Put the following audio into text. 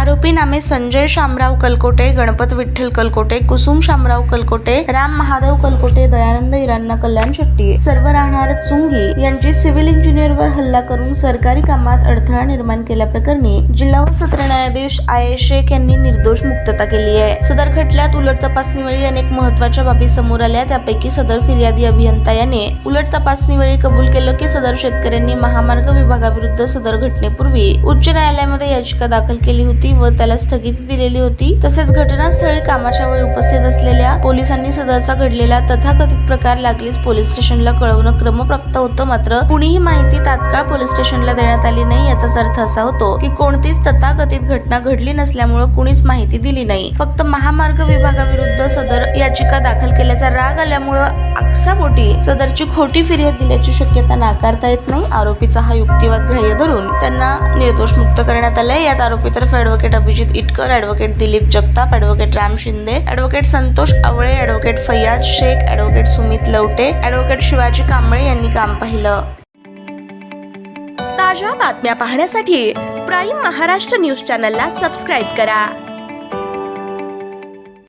आरोपी नामे संजय शामराव कलकोटे, गणपत विठ्ठल कलकोटे, कुसुम शामराव कलकोटे, राम महादेव कलकोटे, दयानंद इराणा कल्याण शेट्टी सर्व राहणार चुंगी यांची सिव्हिल इंजिनियरवर हल्ला करून सरकारी कामात अडथळा निर्माण केल्याप्रकरणी जिल्हा व सत्र न्यायाधीश आय शेख यांनी निर्दोष मुक्तता केली आहे। सदर खटल्यात उलट तपासणीवेळी अनेक महत्त्वाच्या बाबी समोर आल्या। त्यापैकी सदर फिर्यादी अभियंता याने उलट तपासणीवेळी कबूल केलं की सदर शेतकऱ्यांनी महामार्ग विभागाविरुद्ध सदर घटनेपूर्वी उच्च न्यायालयामध्ये याचिका दाखल केली होती व त्याला स्थगिती दिलेली होती। तसेच घटनास्थळी कामाच्या वेळी उपस्थित असलेल्या पोलिसांनी सदरचा घडलेला तथाकथित प्रकार लागलीच पोलीस स्टेशनला कळवणं क्रमप्राप्त होतं। मात्र कुणीही माहिती तात्काळ पोलीस स्टेशनला देण्यात आली नाही। याचाच अर्थ असा होतो की कोणतीच तथाकथित घटना घडली नसल्यामुळे कुणीच माहिती दिली नाही। फक्त महामार्ग विभागाविरुद्ध सदर याचिका दाखल केल्याचा राग आल्यामुळे आक्षापोटी सदरची खोटी फिर्याद दिल्याची शक्यता नाकारता येत नाही। आरोपीचा हा युक्तिवाद ग्राह्य धरून त्यांना निर्दोष मुक्त करण्यात आले। यात आरोपीतर्फे advocate Abhijit Itkar, advocate Dilip Jagtap, advocate Ram Shinde, advocate Santosh Awale, advocate Faiyaz Shaikh, advocate Sumit Lavte, advocate Shivaji Kamble यांनी काम पाहिलं। ताज्या बातम्या पाहण्यासाठी प्राईम महाराष्ट्र न्यूज चॅनलला सबस्क्राईब करा।